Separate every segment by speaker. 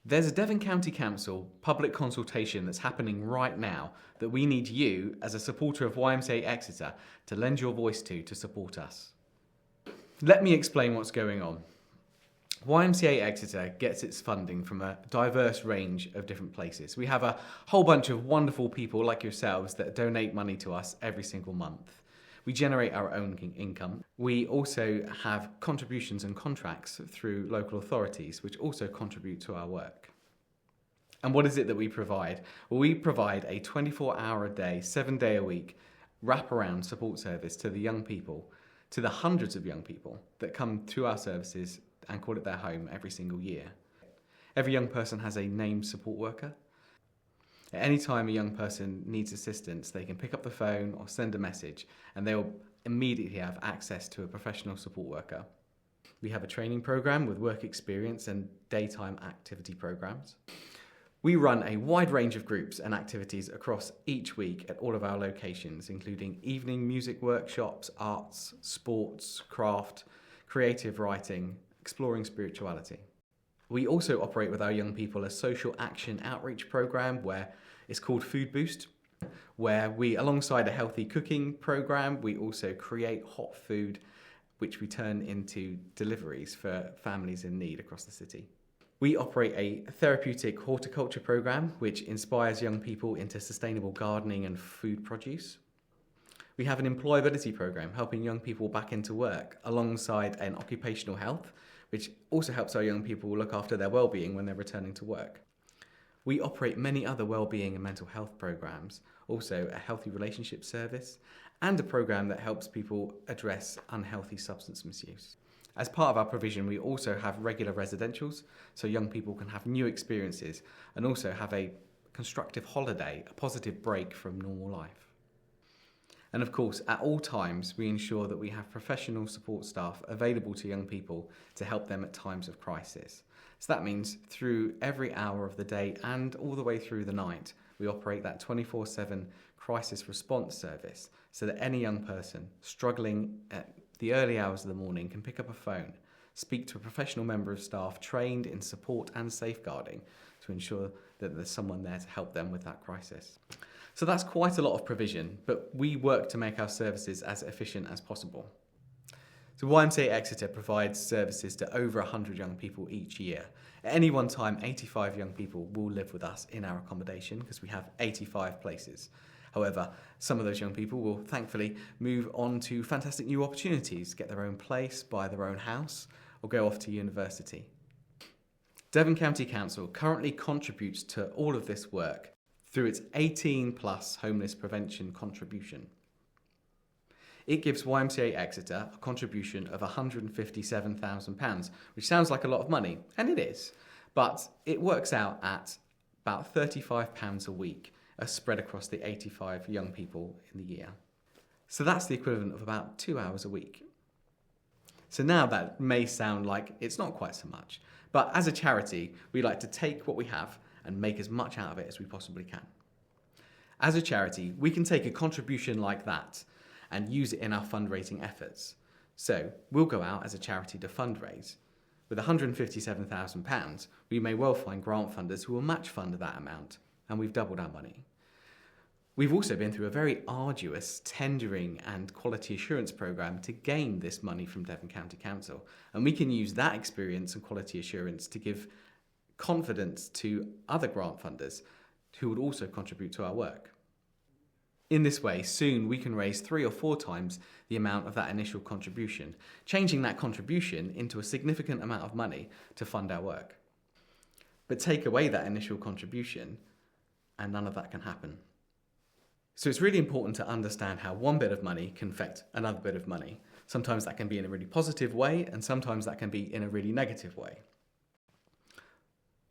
Speaker 1: There's a Devon County Council public consultation that's happening right now that we need you, as a supporter of YMCA Exeter, to lend your voice to support us. Let me explain what's going on. YMCA Exeter gets its funding from a diverse range of different places. We have a whole bunch of wonderful people like yourselves that donate money to us every single month. We generate our own income. We also have contributions and contracts through local authorities, which also contribute to our work. And what is it that we provide? Well, we provide a 24-hour a day, 7-day a week wraparound support service to the young people, to the hundreds of young people that come to our services and call it their home every single year. Every young person has a named support worker. At any time a young person needs assistance, they can pick up the phone or send a message and they'll immediately have access to a professional support worker. We have a training program with work experience and daytime activity programs. We run a wide range of groups and activities across each week at all of our locations, including evening music workshops, arts, sports, craft, creative writing, exploring spirituality. We also operate with our young people a social action outreach program where it's called Food Boost, where we, alongside a healthy cooking program, we also create hot food, which we turn into deliveries for families in need across the city. We operate a therapeutic horticulture program, which inspires young people into sustainable gardening and food produce. We have an employability program helping young people back into work, alongside an occupational health, which also helps our young people look after their well-being when they're returning to work. We operate many other well-being and mental health programs, also a healthy relationship service, and a program that helps people address unhealthy substance misuse. As part of our provision, we also have regular residentials, so young people can have new experiences and also have a constructive holiday, a positive break from normal life. And of course, at all times, we ensure that we have professional support staff available to young people to help them at times of crisis. So that means through every hour of the day and all the way through the night, we operate that 24/7 crisis response service so that any young person struggling at the early hours of the morning can pick up a phone, speak to a professional member of staff trained in support and safeguarding to ensure that there's someone there to help them with that crisis. So that's quite a lot of provision, but we work to make our services as efficient as possible. So YMCA Exeter provides services to over 100 young people each year. At any one time, 85 young people will live with us in our accommodation because we have 85 places. However, some of those young people will thankfully move on to fantastic new opportunities, get their own place, buy their own house, or go off to university. Devon County Council currently contributes to all of this work through its 18+ homeless prevention contribution. It gives YMCA Exeter a contribution of £157,000, which sounds like a lot of money, and it is, but it works out at about £35 a week, spread across the 85 young people in the year. So that's the equivalent of about 2 hours a week. So now that may sound like it's not quite so much, but as a charity, we like to take what we have and make as much out of it as we possibly can. As a charity, we can take a contribution like that and use it in our fundraising efforts. So we'll go out as a charity to fundraise. With £157,000, we may well find grant funders who will match fund that amount, and we've doubled our money. We've also been through a very arduous tendering and quality assurance programme to gain this money from Devon County Council, and we can use that experience and quality assurance to give confidence to other grant funders who would also contribute to our work. In this way, soon we can raise 3 or 4 times the amount of that initial contribution, changing that contribution into a significant amount of money to fund our work. But take away that initial contribution and none of that can happen. So it's really important to understand how one bit of money can affect another bit of money. Sometimes that can be in a really positive way and sometimes that can be in a really negative way.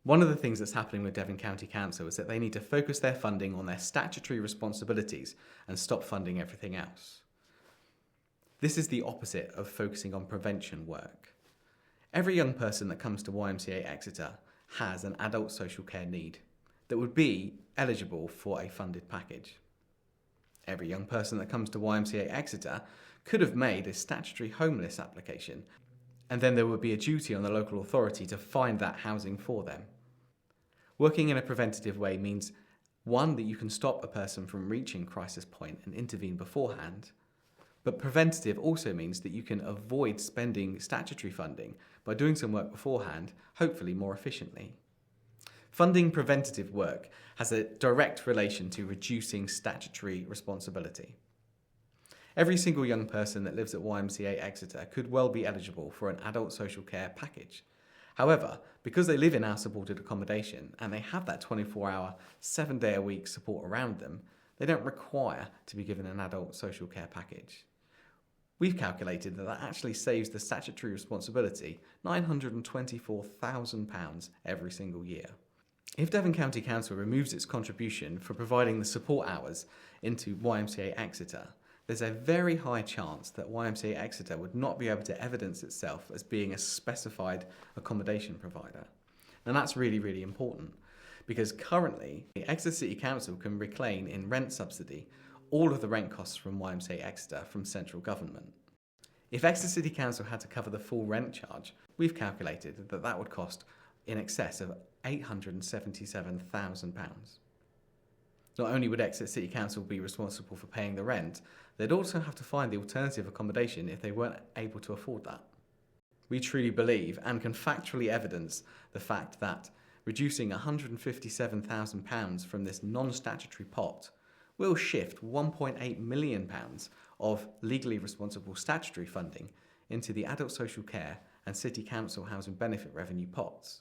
Speaker 1: One of the things that's happening with Devon County Council is that they need to focus their funding on their statutory responsibilities and stop funding everything else. This is the opposite of focusing on prevention work. Every young person that comes to YMCA Exeter has an adult social care need that would be eligible for a funded package. Every young person that comes to YMCA Exeter could have made a statutory homeless application, and then there would be a duty on the local authority to find that housing for them. Working in a preventative way means, one, that you can stop a person from reaching crisis point and intervene beforehand. But preventative also means that you can avoid spending statutory funding by doing some work beforehand, hopefully more efficiently. Funding preventative work has a direct relation to reducing statutory responsibility. Every single young person that lives at YMCA Exeter could well be eligible for an adult social care package. However, because they live in our supported accommodation and they have that 24-hour, 7-day-a-week support around them, they don't require to be given an adult social care package. We've calculated that actually saves the statutory responsibility £924,000 every single year. If Devon County Council removes its contribution for providing the support hours into YMCA Exeter, there's a very high chance that YMCA Exeter would not be able to evidence itself as being a specified accommodation provider. And that's really, really important, because currently the Exeter City Council can reclaim in rent subsidy all of the rent costs from YMCA Exeter from central government. If Exeter City Council had to cover the full rent charge, we've calculated that that would cost in excess of £877,000. Not only would Exeter City Council be responsible for paying the rent, they'd also have to find the alternative accommodation if they weren't able to afford that. We truly believe and can factually evidence the fact that reducing £157,000 from this non-statutory pot will shift £1.8 million of legally responsible statutory funding into the adult social care and city council housing benefit revenue pots.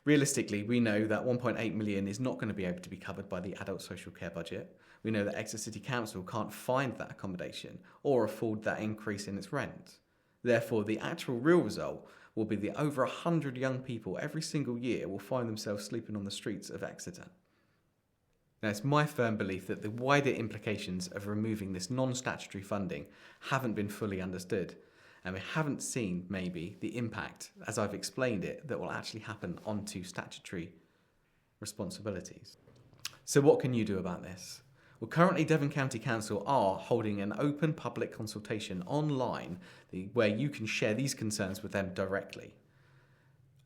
Speaker 1: Realistically, we know that 1.8 million is not going to be able to be covered by the adult social care budget. We know that Exeter City Council can't find that accommodation or afford that increase in its rent. Therefore, the actual real result will be that over 100 young people every single year will find themselves sleeping on the streets of Exeter. Now, it's my firm belief that the wider implications of removing this non-statutory funding haven't been fully understood, and we haven't seen, maybe, the impact, as I've explained it, that will actually happen onto statutory responsibilities. So what can you do about this? Well, currently Devon County Council are holding an open public consultation online where you can share these concerns with them directly.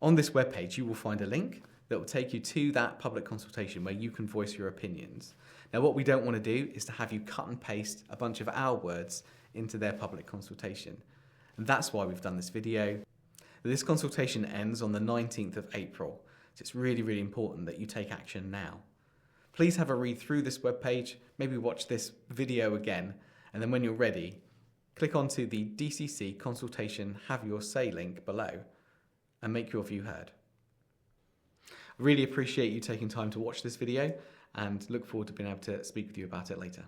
Speaker 1: On this webpage, you will find a link that will take you to that public consultation where you can voice your opinions. Now, what we don't want to do is to have you cut and paste a bunch of our words into their public consultation. And that's why we've done this video. This consultation ends on the 19th of April, so it's really, really important that you take action now. Please have a read through this webpage, maybe watch this video again, and then when you're ready, click onto the DCC Consultation Have Your Say link below and make your view heard. I really appreciate you taking time to watch this video and look forward to being able to speak with you about it later.